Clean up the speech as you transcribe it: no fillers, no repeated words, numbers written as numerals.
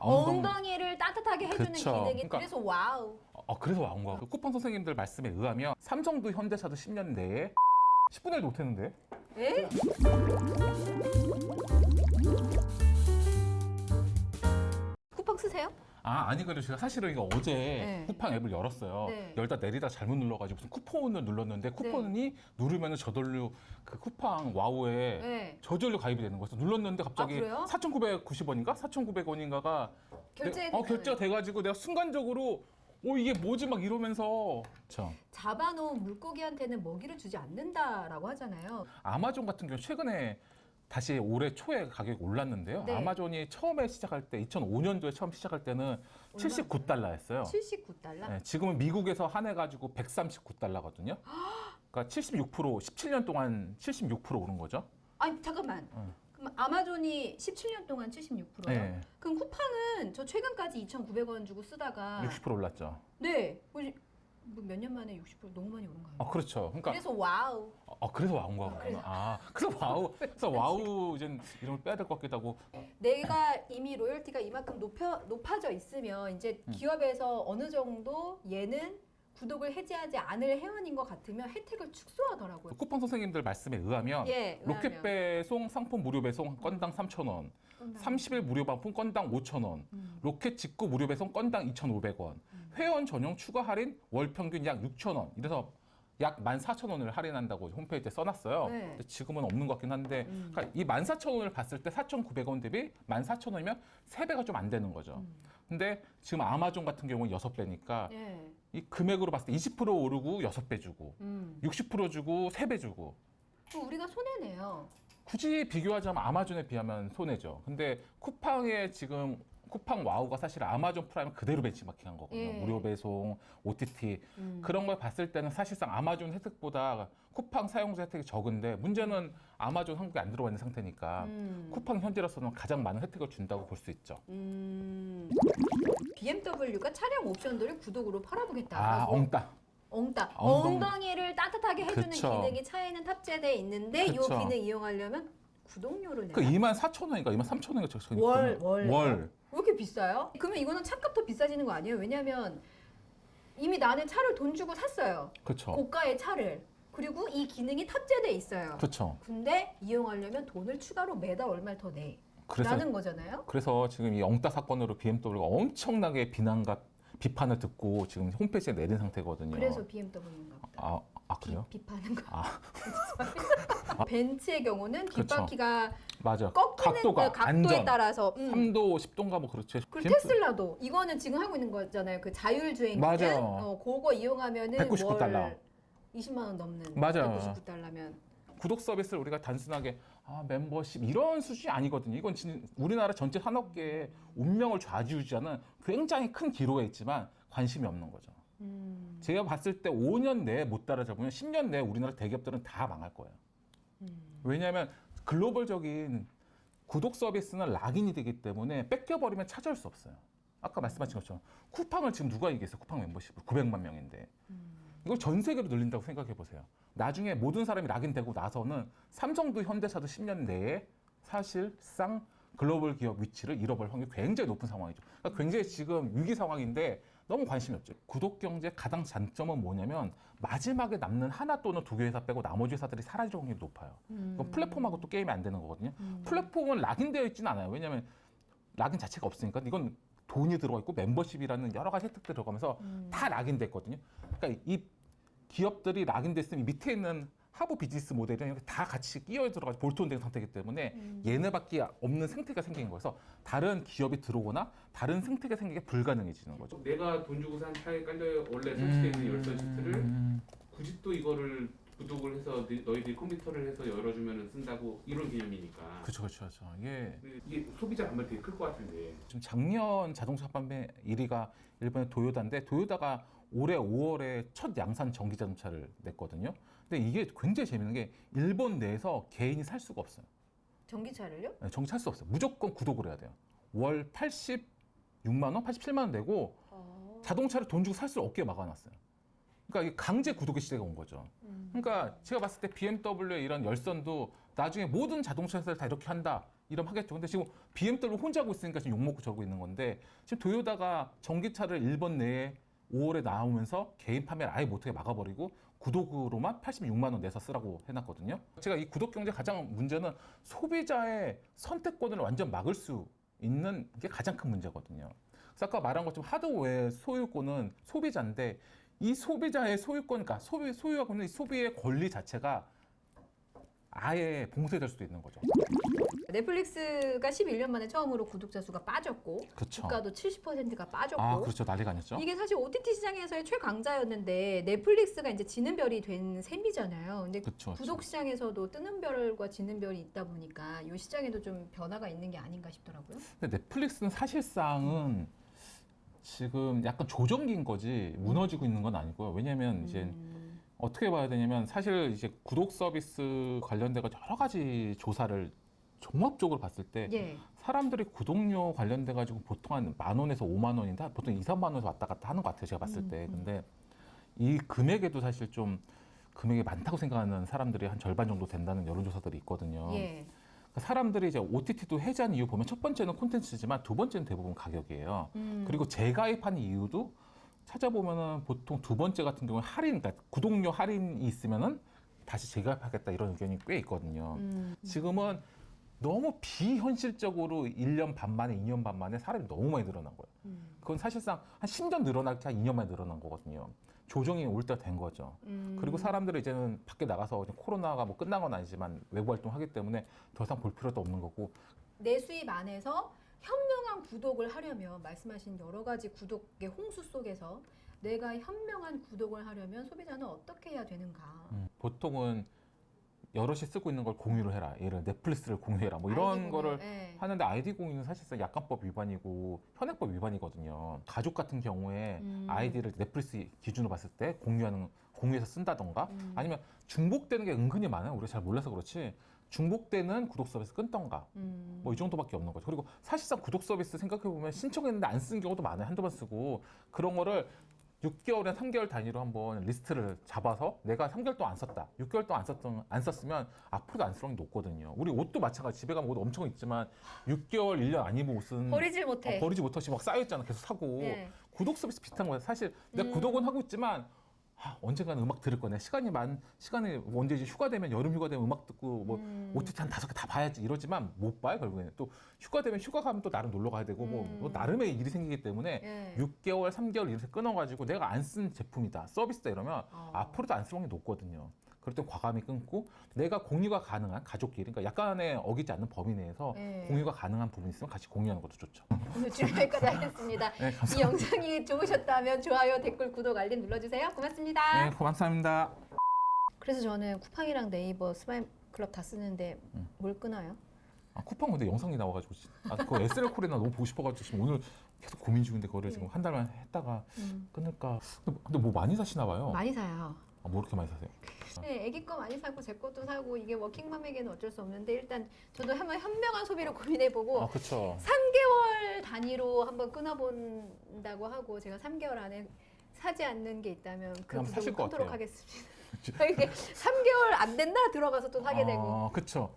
엉덩이를 따뜻하게 해주는 그쵸. 기능이 그러니까- 그래서 와우. 그래서 와온 거야. 그 쿠팡 선생님들 말씀에 의하면 삼성도 현대차도 10년 내에 10분의 1도 못했는데. 에? 쿠팡 쓰세요? 아니거든요. 제가 사실은 이거 어제 네. 쿠팡 앱을 열었어요. 네. 열다 내리다 잘못 눌러가지고 무슨 쿠폰을 눌렀는데 쿠폰이 누르면 저절로 그 쿠팡 와우에 네. 저절로 가입이 되는 거예요. 그래서 눌렀는데 갑자기 그래요? 4,990원인가? 4,900원인가가 결제가 돼가지고 내가 순간적으로 이게 뭐지 막 이러면서 잡아놓은 물고기한테는 먹이를 주지 않는다라고 하잖아요. 아마존 같은 경우 최근에 다시 올해 초에 가격이 올랐는데요. 네. 아마존이 처음에 시작할 때 2005년도에 처음 시작할 때는 79달러였어요. 79달러? 네, 지금은 미국에서 한해가지고 139달러거든요. 그러니까 76%, 17년 동안 76% 오른 거죠. 아니 잠깐만. 그럼 아마존이 17년 동안 76%요? 네. 그럼 쿠팡은 저 최근까지 2,900원 주고 쓰다가 60% 올랐죠. 네. 몇 년 만에 60% 너무 많이 오른 거 아니에요? 그렇죠. 그러니까 그래서 와우. 그래서 와운 거구나. 그래서 와우. 그래서 와우 이제 이름을 빼야 될 것 같기도 하고. 내가 이미 로열티가 이만큼 높아져 있으면 이제 기업에서 어느 정도 얘는 구독을 해지하지 않을 회원인 것 같으면 혜택을 축소하더라고요. 쿠팡 선생님들 말씀에 의하면 로켓 배송 상품 무료 배송 건당 3,000원, 30일 무료 반품 건당 5,000원, 로켓 직구 무료 배송 건당 2,500원, 회원 전용 추가 할인 월 평균 약 6,000원. 이래서 약 14,000원을 할인한다고 홈페이지에 써놨어요. 네. 근데 지금은 없는 것 같긴 한데 그러니까 이 14,000원을 봤을 때 4,900원 대비 14,000원이면 3배가 좀 안 되는 거죠. 근데 지금 아마존 같은 경우는 6배니까 이 금액으로 봤을 때 20% 오르고 6배 주고 60% 주고 3배 주고 그럼 우리가 손해네요. 굳이 비교하자면 아마존에 비하면 손해죠. 근데 쿠팡의 지금 쿠팡 와우가 사실 아마존 프라임 그대로 벤치마킹한 거거든요. 무료 배송, OTT 그런 걸 봤을 때는 사실상 아마존 혜택보다 쿠팡 사용자 혜택이 적은데 문제는 아마존 한국에 안 들어와 있는 상태니까 쿠팡 현재로서는 가장 많은 혜택을 준다고 볼 수 있죠. BMW가 차량 옵션들을 구독으로 팔아보겠다라고. 엉덩이를 따뜻하게 해주는 그쵸. 기능이 차에는 탑재되어 있는데 이 그쵸. 기능 이용하려면 구독료를 내요. 그 24,000원인가 23,000원인가 월. 왜 이렇게 비싸요? 그러면 이거는 차값 더 비싸지는 거 아니에요? 왜냐면 이미 나는 차를 돈 주고 샀어요. 그렇죠. 고가의 차를. 그리고 이 기능이 탑재돼 있어요. 그렇죠. 근데 이용하려면 돈을 추가로 매달 얼마를 더 내. 라는 거잖아요. 그래서 지금 이 엉따 사건으로 BMW가 엄청나게 비난과 비판을 듣고 지금 홈페이지에 내린 상태거든요. 그래서 BMW인가 보다. 그래요? 비판한 거. 벤츠의 경우는 그쵸. 뒷바퀴가 맞아. 꺾이는 각도에 안전. 따라서 3도 10도인가 뭐 그렇지. 그리고 테슬라도 이거는 지금 하고 있는 거잖아요. 그 자율주행 기능. 맞아요. 그거 이용하면은 199달러. 월 20만 원 넘는 맞아요. 199달러면 구독 서비스를 우리가 단순하게 멤버십 이런 수준이 아니거든요. 이건 우리나라 전체 산업계의 운명을 좌지우지하는 굉장히 큰 기로에 있지만 관심이 없는 거죠. 제가 봤을 때 5년 내에 못 따라잡으면 10년 내에 우리나라 대기업들은 다 망할 거예요. 왜냐하면 글로벌적인 구독 서비스는 락인이 되기 때문에 뺏겨버리면 찾아올 수 없어요. 아까 말씀하신 것처럼 쿠팡을 지금 누가 이기겠어요? 쿠팡 멤버십을 900만 명인데 이걸 전 세계로 늘린다고 생각해 보세요. 나중에 모든 사람이 락인되고 나서는 삼성도 현대차도 10년 내에 사실상 글로벌 기업 위치를 잃어버릴 확률이 굉장히 높은 상황이죠. 그러니까 굉장히 지금 위기 상황인데 너무 관심이 없죠. 구독 경제 가장 장점은 뭐냐면 마지막에 남는 하나 또는 두 개 회사 빼고 나머지 회사들이 사라질 확률이 높아요. 그럼 플랫폼하고 또 게임이 안 되는 거거든요. 플랫폼은 락인되어 있지는 않아요. 왜냐하면 락인 자체가 없으니까 이건 돈이 들어가 있고 멤버십이라는 여러 가지 혜택들이 들어가면서 다 락인됐거든요. 그러니까 이 기업들이 락인됐으면 밑에 있는 하부 비즈니스 모델이 다 같이 끼어 들어가서 볼트온된 상태이기 때문에 얘네밖에 없는 생태가 생긴 거여서 다른 기업이 들어오거나 다른 생태가 생기기 불가능해지는 거죠. 내가 돈 주고 산 차에 깔려 원래 설치되어 있는 열선 시트를 굳이 또 이거를 구독을 해서 너희들이 컴퓨터를 해서 열어주면 쓴다고 이런 개념이니까. 그렇죠. 이게 소비자 반발 되게 클 것 같은데. 지금 작년 자동차 판매 1위가 일본의 도요타인데 도요타가 올해 5월에 첫 양산 전기 자동차를 냈거든요. 근데 이게 굉장히 재밌는 게 일본 내에서 개인이 살 수가 없어요. 전기차를요? 네, 전기 살 수 없어요. 무조건 구독을 해야 돼요. 월 86만 원, 87만 원 내고 자동차를 돈 주고 살 수 없게 막아놨어요. 그러니까 강제 구독의 시대가 온 거죠. 그러니까 제가 봤을 때 BMW의 이런 열선도 나중에 모든 자동차 회사를 다 이렇게 한다. 이러면 하겠죠. 근데 지금 BMW 혼자 하고 있으니까 지금 욕먹고 저러고 있는 건데 지금 도요타가 전기차를 일본 내에 5월에 나오면서 개인 판매를 아예 못하게 막아버리고 구독으로만 86만 원 내서 쓰라고 해놨거든요. 제가 이 구독 경제 가장 문제는 소비자의 선택권을 완전 막을 수 있는 게 가장 큰 문제거든요. 그래서 아까 말한 것처럼 하드웨어 소유권은 소비자인데 이 소비자의 소유권, 그러니까 소유하고 있는 이 소비의 권리 자체가 아예 봉쇄될 수도 있는 거죠. 넷플릭스가 11년 만에 처음으로 구독자 수가 빠졌고 그렇죠. 주가도 70%가 빠졌고 아, 그렇죠. 난리가 아니었죠. 이게 사실 OTT 시장에서의 최강자였는데 넷플릭스가 이제 지는 별이 된 셈이잖아요. 근데 그렇죠. 구독 시장에서도 뜨는 별과 지는 별이 있다 보니까 이 시장에도 좀 변화가 있는 게 아닌가 싶더라고요. 근데 넷플릭스는 사실상은 지금 약간 조정기인 거지 무너지고 있는 건 아니고요. 왜냐면 이제 어떻게 봐야 되냐면 사실 이제 구독 서비스 관련돼가 여러 가지 조사를 종합적으로 봤을 때 예. 사람들이 구독료 관련돼 가지고 보통 한 10,000원에서 5만 원인데 보통 2, 3만 원에서 왔다 갔다 하는 것 같아요. 제가 봤을 때. 근데 이 금액에도 사실 좀 금액이 많다고 생각하는 사람들이 한 절반 정도 된다는 여론조사들이 있거든요. 예. 그러니까 사람들이 이제 OTT도 해제한 이유 보면 첫 번째는 콘텐츠지만 두 번째는 대부분 가격이에요. 그리고 재가입하는 이유도 찾아보면은 보통 두 번째 같은 경우에 할인, 그러니까 구독료 할인이 있으면은 다시 재가입하겠다 이런 의견이 꽤 있거든요. 지금은 너무 비현실적으로 1년 반 만에, 2년 반 만에 사람이 너무 많이 늘어난 거예요. 그건 사실상 한 10년 늘어날 게 한 2년 만에 늘어난 거거든요. 조정이 올 때가 된 거죠. 그리고 사람들은 이제는 밖에 나가서 코로나가 뭐 끝난 건 아니지만 외부 활동하기 때문에 더 이상 볼 필요도 없는 거고. 내 수입 안에서 현명한 구독을 하려면 말씀하신 여러 가지 구독의 홍수 속에서 내가 현명한 구독을 하려면 소비자는 어떻게 해야 되는가? 보통은 여럿이 쓰고 있는 걸 공유를 해라. 예를 들어 넷플릭스를 공유해라. 뭐 이런 아이디 거를 공유, 예. 하는데 아이디 공유는 사실상 약관법 위반이고 현행법 위반이거든요. 가족 같은 경우에 아이디를 넷플릭스 기준으로 봤을 때 공유해서 쓴다던가 아니면 중복되는 게 은근히 많아요. 우리가 잘 몰라서 그렇지. 중복되는 구독 서비스 끊던가 뭐 이 정도밖에 없는 거죠. 그리고 사실상 구독 서비스 생각해보면 신청했는데 안 쓴 경우도 많아요. 한두 번 쓰고 그런 거를 6개월이나 3개월 단위로 한번 리스트를 잡아서 내가 3개월 동안 안 썼다. 6개월 동안 안 썼으면 앞으로도 안 쓸 확률이 높거든요. 우리 옷도 마찬가지. 집에 가면 옷 엄청 있지만 6개월, 1년 안 입은 옷은 버리질 못해. 버리지 못하시 막 쌓여있잖아. 계속 사고. 예. 구독 서비스 비슷한 거예요. 사실 내가 구독은 하고 있지만 언젠가는 음악 들을 거네. 시간이 언제 이제 휴가 되면 여름 휴가 되면 음악 듣고 뭐 OTT 한 5개 다 봐야지 이러지만 못 봐요. 결국에는 또 휴가 되면 휴가 가면 또 나름 놀러 가야 되고 뭐 나름의 일이 생기기 때문에 예. 6개월, 3개월 이렇게 끊어가지고 내가 안 쓴 제품이다, 서비스다 이러면 앞으로도 안 쓸 확률이 높거든요. 그럴 땐 과감히 끊고 내가 공유가 가능한 가족끼리, 그러니까 약간의 어기지 않는 범위 내에서 네. 공유가 가능한 부분이 있으면 같이 공유하는 것도 좋죠. 오늘 여기까지 하겠습니다. 네, 이 감사합니다. 영상이 좋으셨다면 좋아요, 댓글, 구독, 알림 눌러주세요. 고맙습니다. 네, 감사합니다. 그래서 저는 쿠팡이랑 네이버 스마일 클럽 다 쓰는데 뭘 끊어요? 쿠팡 근데 영상이 나와가지고 그 SNL 콜이나 너무 보고 싶어가지고 지금 오늘 계속 고민 중인데 그거를 지금 한 달만 했다가 끊을까. 근데 뭐 많이 사시나 봐요. 많이 사요. 뭐 이렇게 많이 사세요? 네, 애기 거 많이 사고 제 것도 사고 이게 워킹맘에게는 어쩔 수 없는데 일단 저도 한번 현명한 소비를 고민해보고 그렇죠. 3개월 단위로 한번 끊어본다고 하고 제가 3개월 안에 사지 않는 게 있다면 그 그럼 사실 구독을 것 끊도록 같아요. 하겠습니다. 이게 3개월 안 된다 들어가서 또 사게 되고 그렇죠.